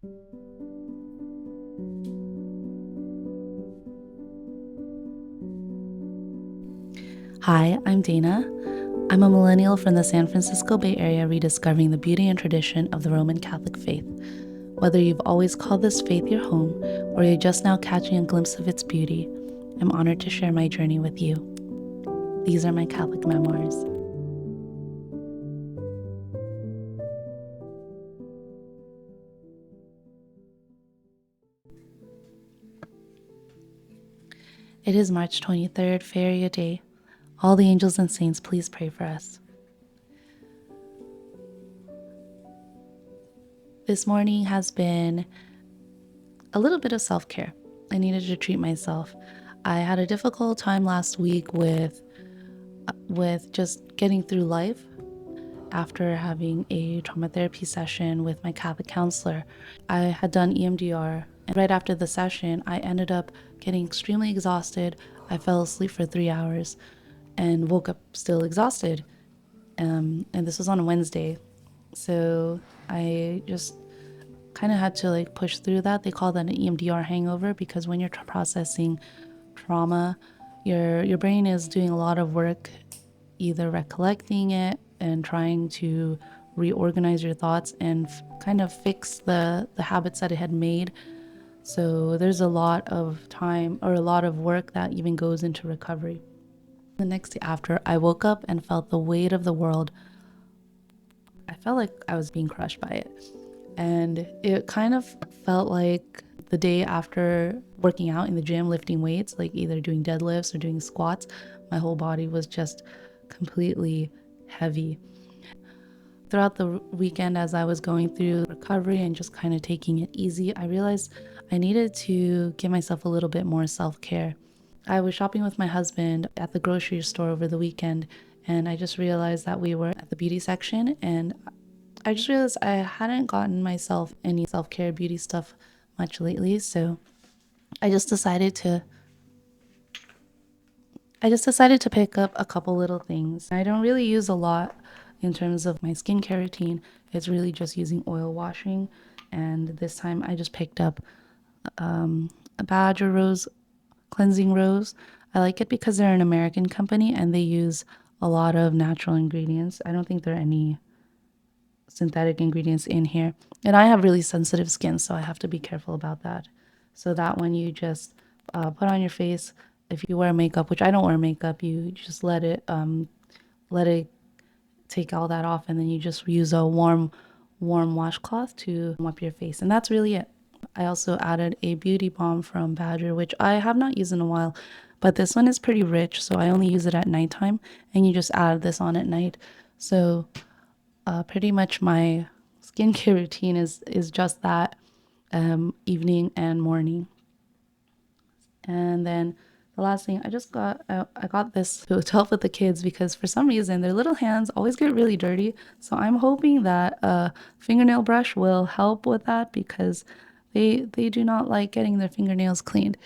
Hi, I'm Dana. I'm a millennial from the San Francisco Bay Area rediscovering the beauty and tradition of the Roman Catholic faith. Whether you've always called this faith your home or you're just now catching a glimpse of its beauty, I'm honored to share my journey with you. These are my Catholic memoirs. It is March 23rd, Feria Day. All the angels and saints, please pray for us. This morning has been a little bit of self-care. I needed to treat myself. I had a difficult time last week with just getting through life after having a trauma therapy session with my Catholic counselor. I had done EMDR, and right after the session, I ended up getting extremely exhausted. I fell asleep for 3 hours and woke up still exhausted. And this was on a Wednesday. So I just kind of had to push through that. They call that an EMDR hangover because when you're processing trauma, your brain is doing a lot of work, either recollecting it and trying to reorganize your thoughts and kind of fix the habits that it had made. So there's a lot of time or a lot of work that even goes into recovery. The next day after, I woke up and felt the weight of the world. I felt like I was being crushed by it. And it kind of felt like the day after working out in the gym, lifting weights, like either doing deadlifts or doing squats, my whole body was just completely heavy. Throughout the weekend, as I was going through recovery and just kind of taking it easy, I realized I needed to give myself a little bit more self-care. I was shopping with my husband at the grocery store over the weekend, and I just realized that we were at the beauty section, and I just realized I hadn't gotten myself any self-care beauty stuff much lately, so I just decided to pick up a couple little things. I don't really use a lot in terms of my skincare routine. It's really just using oil washing, and this time I just picked up a Badger Rose cleansing rose. I like it because they're an American company and they use a lot of natural ingredients. I don't think there are any synthetic ingredients in here, and I have really sensitive skin, so I have to be careful about that. So that one you just put on your face. If you wear makeup, which I don't wear makeup, you just let it take all that off, and then you just use a warm washcloth to wipe your face, and that's really it. I also added a beauty balm from Badger, which I have not used in a while, but this one is pretty rich, so I only use it at nighttime, and you just add this on at night. So pretty much my skincare routine is just that, evening and morning. And then the last thing I got this to help with the kids because for some reason their little hands always get really dirty. So I'm hoping that a fingernail brush will help with that because they do not like getting their fingernails cleaned.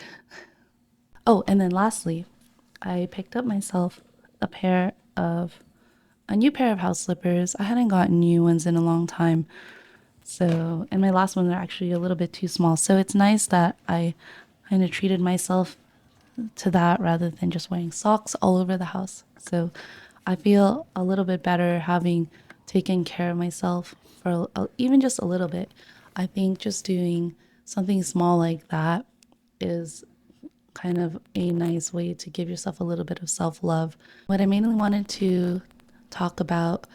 Oh, and then lastly, I picked up myself a new pair of house slippers. I hadn't gotten new ones in a long time. So, and my last ones are actually a little bit too small. So it's nice that I kind of treated myself to that rather than just wearing socks all over the house. So I feel a little bit better having taken care of myself for even just a little bit. I think just doing something small like that is kind of a nice way to give yourself a little bit of self-love. What I mainly wanted to talk about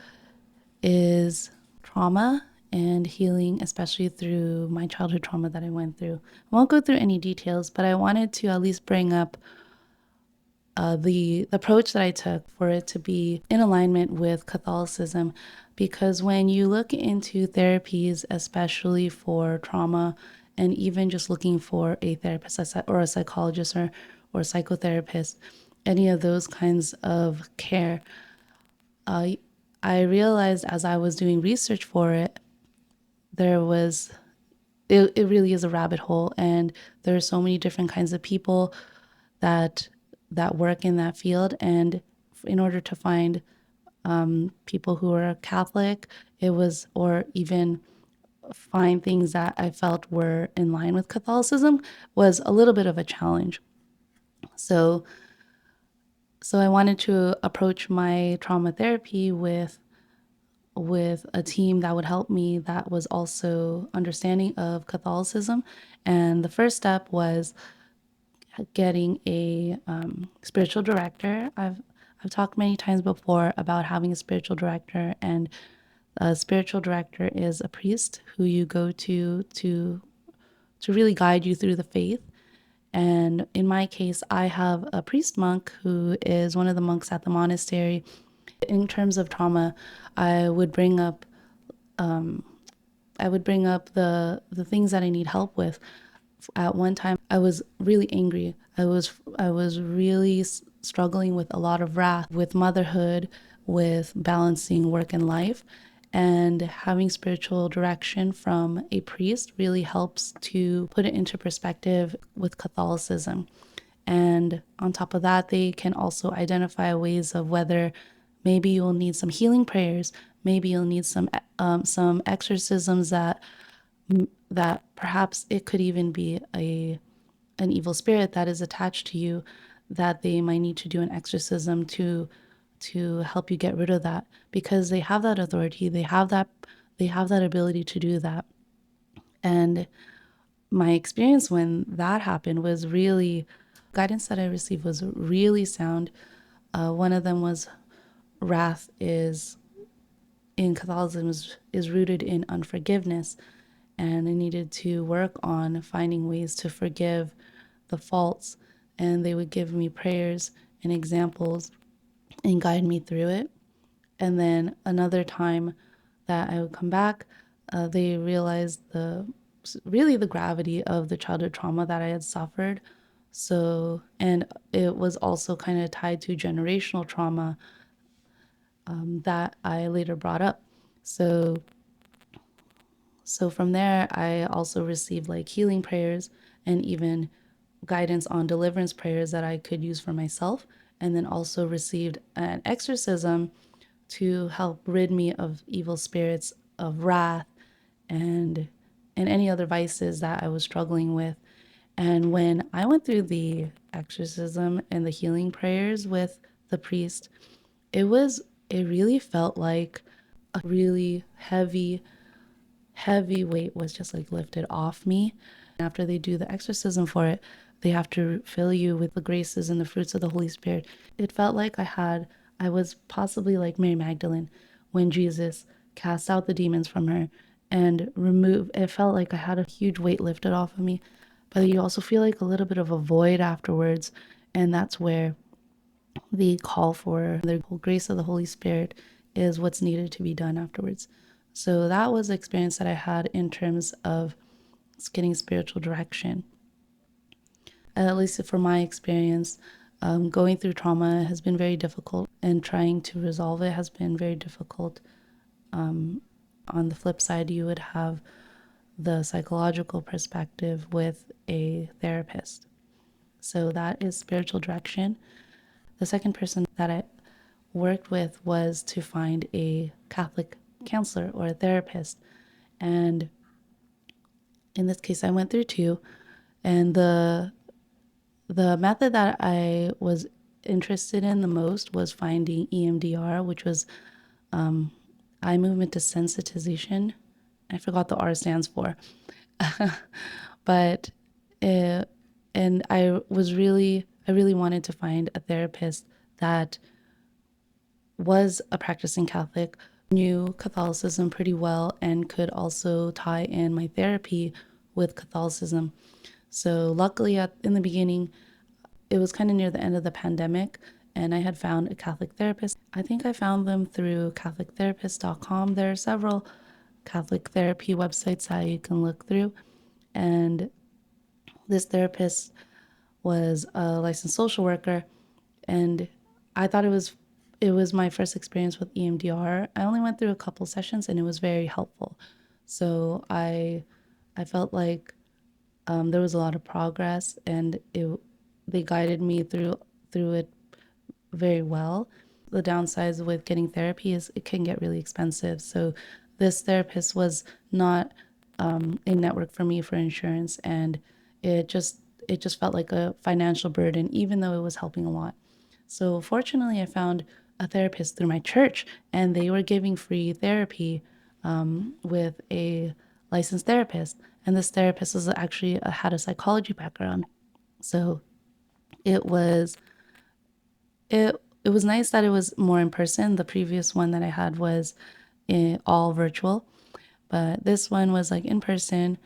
is trauma and healing, especially through my childhood trauma that I went through. I won't go through any details, but I wanted to at least bring up the approach that I took for it to be in alignment with Catholicism. Because when you look into therapies, especially for trauma, and even just looking for a therapist or a psychologist or a psychotherapist, any of those kinds of care, I realized as I was doing research for it, it really is a rabbit hole, and there are so many different kinds of people that work in that field. And in order to find people who are Catholic, or even find things that I felt were in line with Catholicism was a little bit of a challenge. So I wanted to approach my trauma therapy with a team that would help me that was also understanding of Catholicism. And the first step was getting a spiritual director. I've talked many times before about having a spiritual director, and a spiritual director is a priest who you go to really guide you through the faith. And in my case, I have a priest monk who is one of the monks at the monastery. In terms of trauma, I would bring up the things that I need help with. At one time, I was really angry. I was really struggling with a lot of wrath, with motherhood, with balancing work and life. And having spiritual direction from a priest really helps to put it into perspective with Catholicism. And on top of that, they can also identify ways of whether maybe you'll need some healing prayers, maybe you'll need some exorcisms that perhaps it could even be an evil spirit that is attached to you, that they might need to do an exorcism to help you get rid of that, because they have that authority, they have that ability to do that. And my experience when that happened was really, guidance that I received was really sound. One of them was wrath is in Catholicism is rooted in unforgiveness, and I needed to work on finding ways to forgive the faults. And they would give me prayers and examples and guide me through it. And then another time that I would come back, they realized the gravity of the childhood trauma that I had suffered. So, and it was also kind of tied to generational trauma that I later brought up. So, from there, I also received like healing prayers and even guidance on deliverance prayers that I could use for myself. And then also received an exorcism to help rid me of evil spirits, of wrath, and any other vices that I was struggling with. And when I went through the exorcism and the healing prayers with the priest, it really felt like a really heavy weight was just like lifted off me. After they do the exorcism for it, they have to fill you with the graces and the fruits of the Holy Spirit. It felt like I was possibly like Mary Magdalene when Jesus cast out the demons from her and it felt like I had a huge weight lifted off of me. But you also feel like a little bit of a void afterwards. And that's where the call for the grace of the Holy Spirit is what's needed to be done afterwards. So that was the experience that I had in terms of getting spiritual direction. At least for my experience, going through trauma has been very difficult, and trying to resolve it has been very difficult. On the flip side, you would have the psychological perspective with a therapist. So that is spiritual direction. The second person that I worked with was to find a Catholic counselor or a therapist. And in this case, I went through two. And the method that I was interested in the most was finding EMDR, which was eye movement desensitization. I forgot the R stands for. But and I really wanted to find a therapist that was a practicing Catholic, knew Catholicism pretty well, and could also tie in my therapy with Catholicism. So luckily in the beginning, it was kind of near the end of the pandemic, and I had found a Catholic therapist. I think I found them through catholictherapist.com. There are several Catholic therapy websites that you can look through. And this therapist was a licensed social worker, and I thought it was my first experience with EMDR. I only went through a couple sessions, and it was very helpful. So I felt like there was a lot of progress, and they guided me through it very well. The downsides with getting therapy is it can get really expensive. So this therapist was not a network for me for insurance, and it just felt like a financial burden, even though it was helping a lot. So fortunately, I found a therapist through my church, and they were giving free therapy with a licensed therapist. And this therapist was actually had a psychology background. So it was it was nice that it was more in person. The previous one that I had was all virtual, but this one was like in person.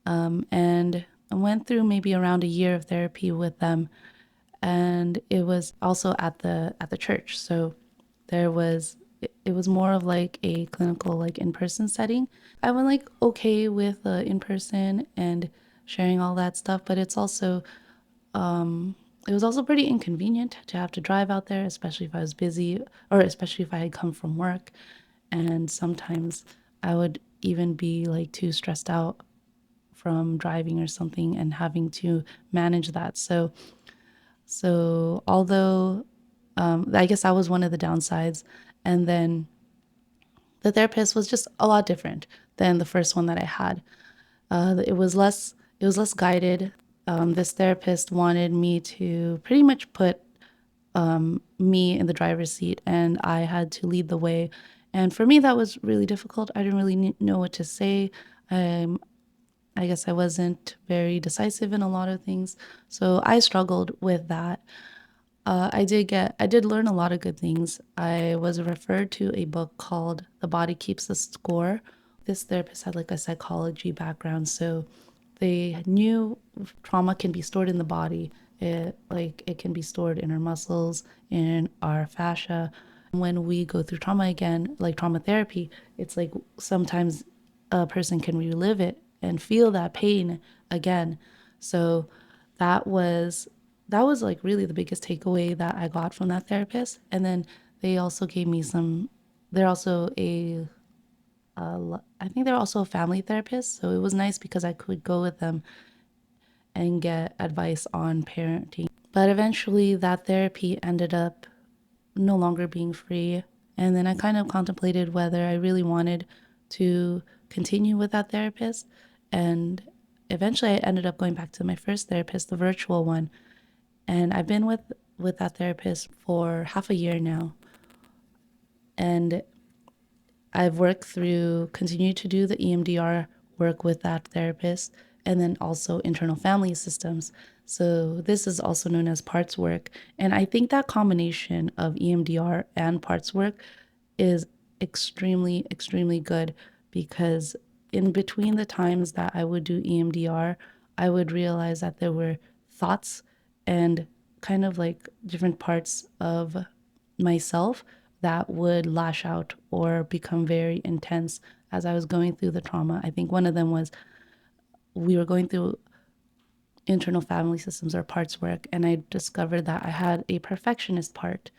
And I went through maybe around a year of therapy with them, and it was also at the church. So there was it was more of like a clinical, like in-person setting. I went like okay with in person and sharing all that stuff, but it was also pretty inconvenient to have to drive out there, especially if I was busy or especially if I had come from work. And sometimes I would even be like too stressed out from driving or something and having to manage that. So although I guess that was one of the downsides. And then the therapist was just a lot different than the first one that I had. It was less guided. This therapist wanted me to pretty much put me in the driver's seat, and I had to lead the way. And for me, that was really difficult. I didn't really know what to say. Um, I guess I wasn't very decisive in a lot of things, so I struggled with that. I did learn a lot of good things. I was referred to a book called The Body Keeps the Score. This therapist had like a psychology background, so they knew trauma can be stored in the body. It can be stored in our muscles, in our fascia. When we go through trauma again, like trauma therapy, it's like sometimes a person can relive it and feel that pain again. So that was that was like really the biggest takeaway that I got from that therapist. And then they also gave me some. They're also I think they're also a family therapist, so it was nice because I could go with them and get advice on parenting. But eventually, that therapy ended up no longer being free. And then I kind of contemplated whether I really wanted to continue with that therapist. And eventually, I ended up going back to my first therapist, the virtual one. And I've been with that therapist for half a year now. And I've continued to do the EMDR work with that therapist, and then also internal family systems. So this is also known as parts work. And I think that combination of EMDR and parts work is extremely, extremely good, because in between the times that I would do EMDR, I would realize that there were thoughts and kind of like different parts of myself that would lash out or become very intense as I was going through the trauma. I think one of them was we were going through internal family systems or parts work, and I discovered that I had a perfectionist part.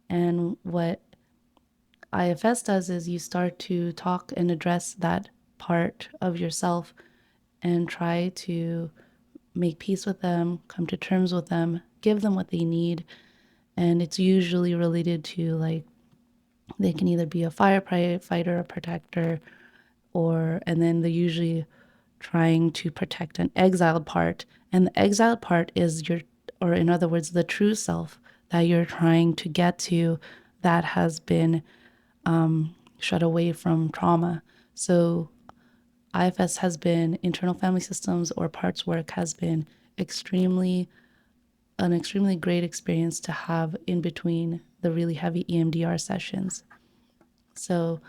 And what IFS does is you start to talk and address that part of yourself and try to make peace with them, come to terms with them, give them what they need. And it's usually related to like they can either be a firefighter, a protector, and then they're usually trying to protect an exiled part. And the exiled part is or in other words, the true self that you're trying to get to that has been shut away from trauma. So IFS has been internal family systems or parts work has been an extremely great experience to have in between the really heavy EMDR sessions. So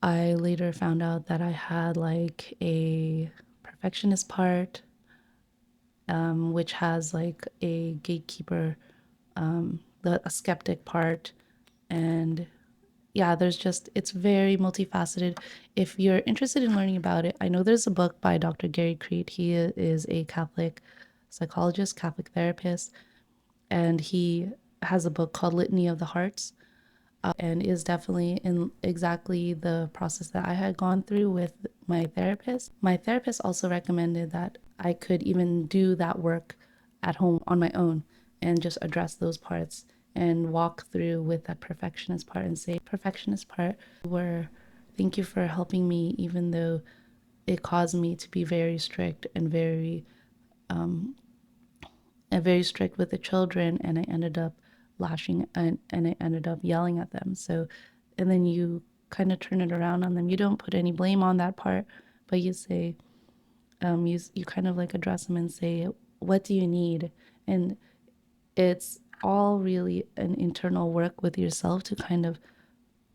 I later found out that I had like a perfectionist part, which has like a gatekeeper, a skeptic part. And yeah, it's very multifaceted. If you're interested in learning about it, I know there's a book by Dr. Gary Crete. He is a Catholic psychologist, Catholic therapist, and he has a book called Litany of the Hearts, and is definitely in exactly the process that I had gone through with my therapist. My therapist also recommended that I could even do that work at home on my own and just address those parts and walk through with that perfectionist part and say, perfectionist part, where thank you for helping me, even though it caused me to be very strict and very strict with the children, and I ended up lashing and I ended up yelling at them. So, and then you kind of turn it around on them. You don't put any blame on that part, but you say, you kind of like address them and say, what do you need? And it's all really an internal work with yourself to kind of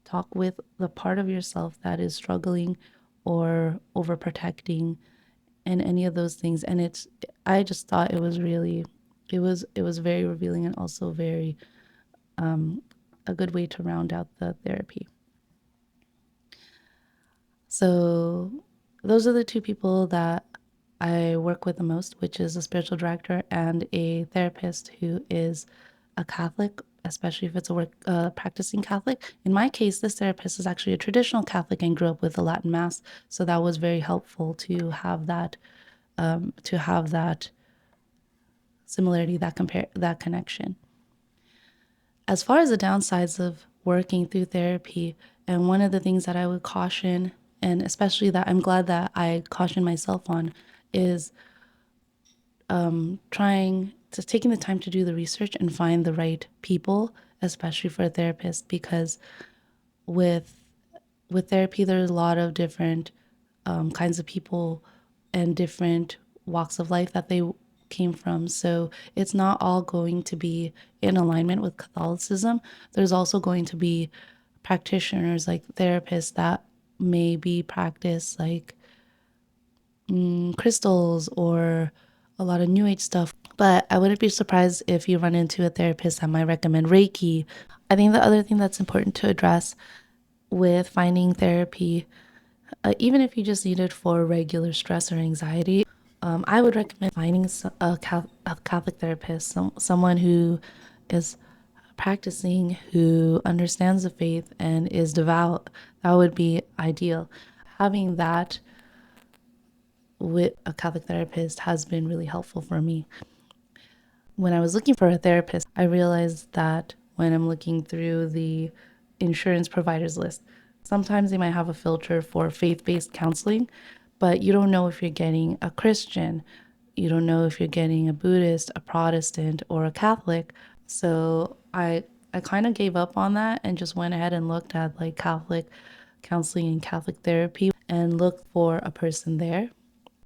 talk with the part of yourself that is struggling or overprotecting and any of those things. And I just thought it was really, it was very revealing and also very a good way to round out the therapy. So those are the two people that I work with the most, which is a spiritual director and a therapist who is a Catholic, especially if it's a practicing Catholic. In my case, this therapist is actually a traditional Catholic and grew up with the Latin Mass, so that was very helpful to have that similarity, that connection. As far as the downsides of working through therapy, and one of the things that I would caution, and especially that I'm glad that I caution myself on, is taking the time to do the research and find the right people, especially for a therapist, because with therapy, there's a lot of different kinds of people and different walks of life that they came from. So it's not all going to be in alignment with Catholicism. There's also going to be practitioners like therapists that maybe practice like crystals or a lot of new age stuff. But I wouldn't be surprised if you run into a therapist that might recommend Reiki. I think the other thing that's important to address with finding therapy, even if you just need it for regular stress or anxiety, I would recommend finding a Catholic therapist, someone who is practicing, who understands the faith and is devout. That would be ideal. Having that with a Catholic therapist has been really helpful for me. When I was looking for a therapist, I realized that when I'm looking through the insurance providers list, sometimes they might have a filter for faith-based counseling, but you don't know if you're getting a Christian. You don't know if you're getting a Buddhist, a Protestant, or a Catholic. So I kind of gave up on that and just went ahead and looked at like Catholic counseling and Catholic therapy and looked for a person there,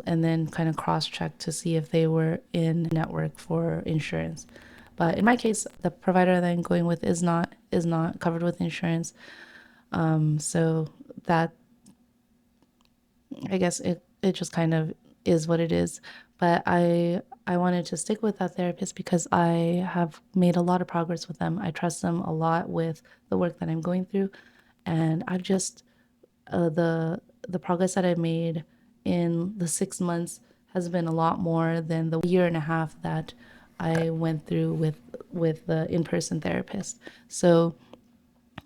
and then kind of cross-check to see if they were in network for insurance. But in my case, the provider that I'm going with is not covered with insurance. So that, I guess it just kind of is what it is. But I wanted to stick with that therapist because I have made a lot of progress with them. I trust them a lot with the work that I'm going through, and I've just the progress that I've made in the 6 months has been a lot more than the year and a half that I went through with the in-person therapist. So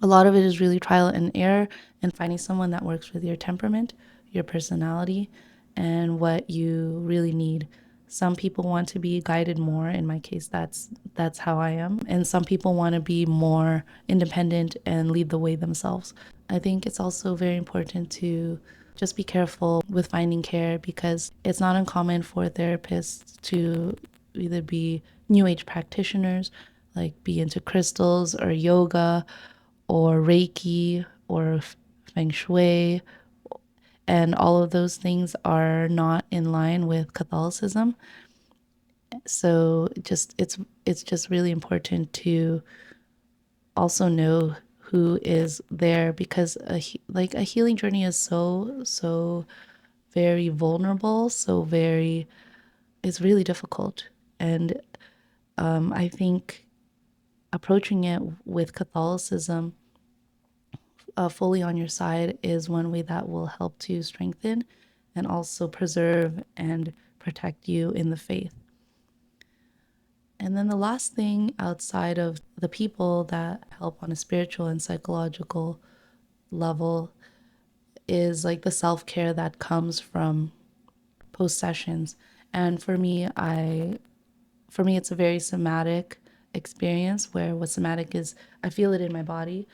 a lot of it is really trial and error and finding someone that works with your temperament, your personality, and what you really need. Some people want to be guided more. In my case, that's how I am. And some people want to be more independent and lead the way themselves. I think it's also very important to just be careful with finding care, because it's not uncommon for therapists to either be new age practitioners, like be into crystals or yoga or Reiki or Feng Shui, and all of those things are not in line with Catholicism. So it's just really important to also know who is there, because a healing journey is so very vulnerable, it's really difficult. And I think approaching it with Catholicism fully on your side is one way that will help to strengthen and also preserve and protect you in the faith. And then the last thing outside of the people that help on a spiritual and psychological level is like the self-care that comes from post sessions. And for me, it's a very somatic experience, where what somatic is, I feel it in my body.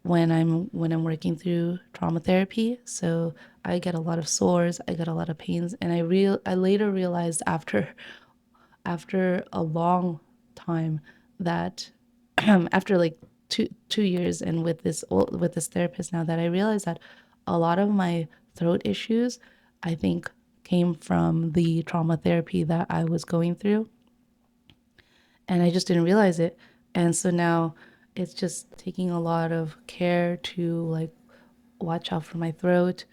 when I'm working through trauma therapy. So I get a lot of sores, I get a lot of pains, and I later realized after a long time that after like two years and with this therapist now, that I realized that a lot of my throat issues, I think, came from the trauma therapy that I was going through, and I just didn't realize it. And so now it's just taking a lot of care to like watch out for my throat,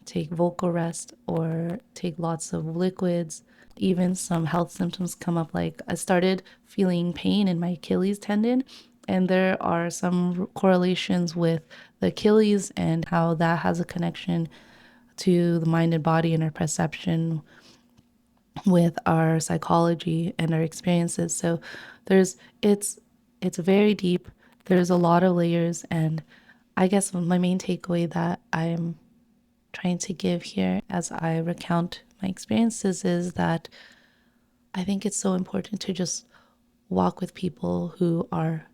take vocal rest, or take lots of liquids. Even some health symptoms come up, like I started feeling pain in my Achilles tendon, and there are some correlations with the Achilles and how that has a connection to the mind and body and our perception with our psychology and our experiences. So there's it's very deep. There's a lot of layers, and I guess my main takeaway that I'm trying to give here as I recount my experiences is that I think it's so important to just walk with people who are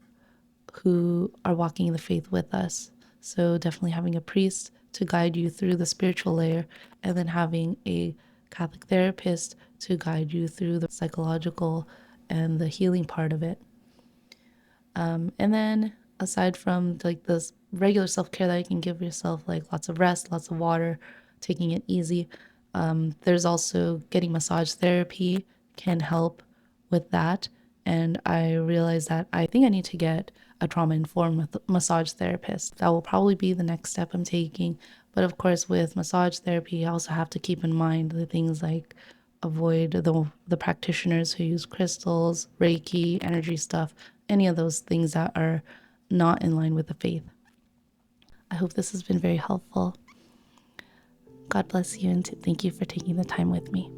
walking the faith with us. So definitely having a priest to guide you through the spiritual layer, and then having a Catholic therapist to guide you through the psychological and the healing part of it. And then aside from like this regular self-care that you can give yourself, like lots of rest, lots of water, taking it easy, there's also getting massage therapy can help with that. And I realized that I think I need to get a trauma-informed massage therapist. That will probably be the next step I'm taking. But of course, with massage therapy, I also have to keep in mind the things like avoid the practitioners who use crystals, Reiki, energy stuff, any of those things that are not in line with the faith. I hope this has been very helpful. God bless you, and thank you for taking the time with me.